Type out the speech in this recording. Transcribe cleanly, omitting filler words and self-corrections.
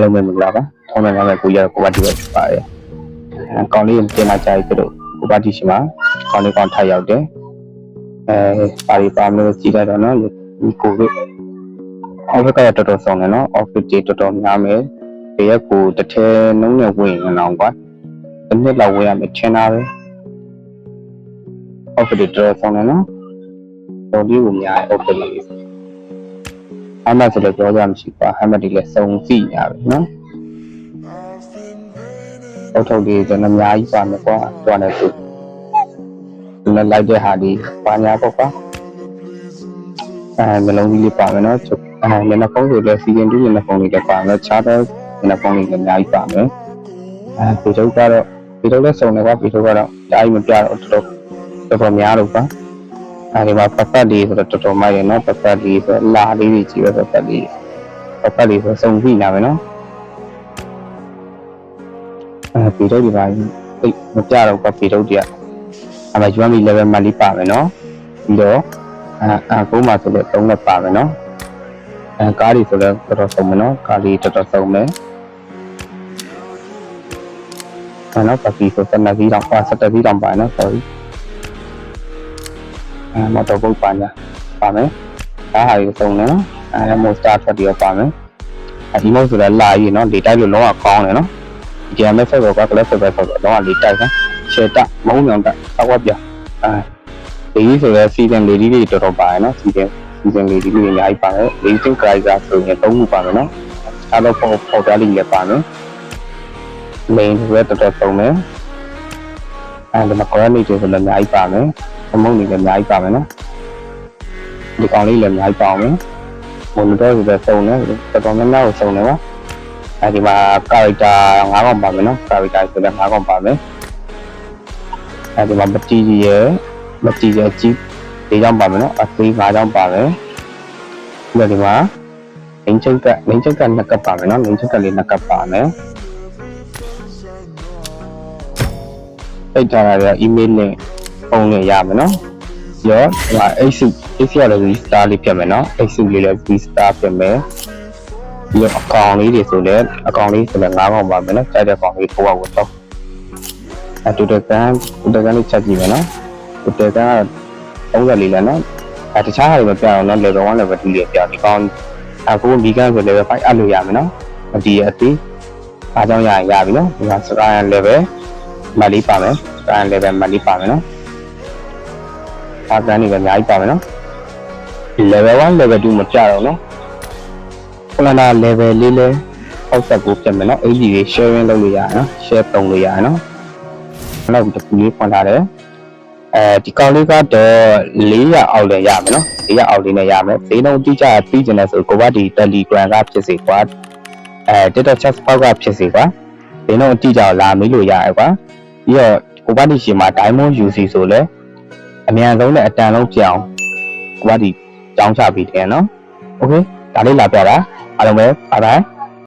လုံးမဲ့မလားပါထောင်းနေမှာကိုရကိုပါတီပဲဖြစ်ပါတယ်ကောင်းလေးတင်လာကြပြီသူတို့ကိုပါတီရှိမှာကောင်းလေးကောင်းထိုက်ရောက်တယ်ပါရီပါမျိုးကြည့်လိုက်တော့နော်ဒီကိုဗစ်အော်ဖစ်ကတော်တော်ဆောင်တယ်နော်အော်ဖစ်တွေတော်တော်များမယ်ဒီရက်ကိုတစ်ထဲနှုံးနဲ့ဝင်နေအောင်ကွာတစ်နှစ်လောက်ဝင်ရမယ်ထင်တာပဲအော်ဖစ်တွေတော်တော်ဆောင်တယ်နော်တော်လေးကိုများအော်ဖစ်လေးအမှဆိုတော့ပြောကြမှရှိပါအမှတွေလည်းစုံစီရပဲနော်အောက်ထုတ်လေးကျွန်တော်အများကြီးပါမယ်ကွာတွားနေသူလည်းလိုက်တဲ့ဟာဒီပါညာပေါ့ကွာမလုံးကြီးလေးပါမယ်နော်မျက်နှာဖုံးဆိုလည်းစီရင်တူးမျက်နှာဖုံးလေးလည်းပါမယ်ခြားတော့မျက်နှာဖုံးလေးလည်းအများကြီးပါမယ်ဒီထုတ်ကတော့ဒီထုတ်လည်းစုံတယ်ကွာဒီထုတ်ကတော့အားကြီးမပြတော့တော်တော်များလို့ကွာဒီမှာပတ်သက်လေးဆိုတော့တော်တော်မိုက်ရနော်ပတ်သက်လေးဆိုလာလေးကြီးကြီးပဲပတ်သက်လေးဆိုစုံကြည့်လာမယ်နော်ဒီထုတ်ဒီပါအိတ်မပြတော့ကွာဒီထုတ်တည်းအမှယူမီ level မှလေးပါမယ်နော်ပြီးတော့ကိုမှဆိုတော့3နဲ့ပါမယ်နော်ကားတွေဆိုတော့တော်တော်ဆုံးမယ်နော်ကားလေးတော်တော်ဆုံးမယ်နော်ပတ်ပြီးဆို7ပြီးတော့7ပြီးတော့ပါနော် sorry မတော်ပုတ်ပါညာပါမယ်ဒါဟာကြီးဆုံးတယ်နော်မို့ star ထွက်ပြီးတော့ပါမယ်ဒီမို့ဆိုတော့လာကြီးနော်လေတိုက်လို့လုံးဝကောင်းတယ်နော်ဒီ MS ဆိုတော့ကလည်းဆက်ပဲဆိုတော့လုံးဝလေတိုက်နော်ရှယ်တက်မုံညောင်တက်အောက်ပြဒီဆိုတော့ season lady တွေတော်တော်ပါတယ်နော် season lady တွေအများကြီးပါတယ် racing driver ဆိုရင်3ခုပါမယ်နော်အဲ့တော့ပေါ်တာလေးလည်းပါမယ် main ဆိုတော့တော်တော်ဆုံးမယ်ဒီမှာ quality တွေဆိုလည်းအများကြီးပါမယ်အမုံတွေလည်းအများကြီးပါမယ်နော်ဒီကောင်လေးလည်းအများကြီးပါမယ်မွန်တော်ဆိုတော့စုံတယ်တော်တော်များများကိုစုံတယ်ပါဒီမှာ character 5កောင်ပါမယ်နော် character ဆိုတော့5កောင်ပါမယ်ဒီမှာ material ကြီး၄ချောင်းပါမယ်နော်အသေး5ချောင်းပါမယ်ဒီမှာလိန်ချုပ်က2ကပ်ပါမယ်နော်လိန်ချုပ်ကလေး2ကပ်ပါမယ်အိတ်ထားရတဲ့ email နဲ့ပုံနဲ့ရမယ်နော်ရောဒီမှာ AC ရလည်း star လေးပြတ်မယ်နော် AC လေးလည်း star ပြတ်မယ်ပြီးတော့အကောင်လေးတွေဆိုလည်း5កောင်ပါမယ်နော်ကြိုက်တဲ့ကောင်လေးကိုပေါ့တော့တူတကန်လေးချက်ကြည့်မယ်နော်တူတကန်34လဲနော်တခြားဟာတွေမပြအောင်နော် level 1 level 2လေးပြဒီကောင်အခုမီကန်ဆို level 5အပ်လို့ရမယ်နော်ဒီအသေးအားကြောင့်ရပြီနော်ဒီမှာ sky level မလေးပါမယ် sky level မလေးပါမယ်နော်အားကန်နေပဲအများကြီးပါမယ်နော် level 1 level 2မပြတော့နော်ခလနာ level လေးလဲ69ပြတ်မယ်နော် AG တွေ sharing လုပ်လို့ရတယ်နော် share သုံးလို့ရတယ်နော်နောက်ဒီတစ်ခုလေးဖွင့်ထားတယ်ဒီကောင်လေးကတော့400အောက်လည်းရမယ်နော်400အောက်လေးနဲ့ရမယ်ဈေးနှုန်းတိကျပြီးကျင်တယ်ဆိုကိုကဒီ Telegram ကဖြစ်စေကွာTikTok chat box ကဖြစ်စေကွာဈေးနှုန်းအတိအကျလာမေးလို့ရတယ်ကွာပြီးတော့ကိုကဒီရှင်မှာ Diamond UC ဆိုလဲအမြန်ဆုံးနဲ့အတန်လုံးပြောင်းကိုကဒီကြောင်းချပြီးတယ်နော် Okay ဒါလေးလာပြတာအားလုံးပဲ bye bye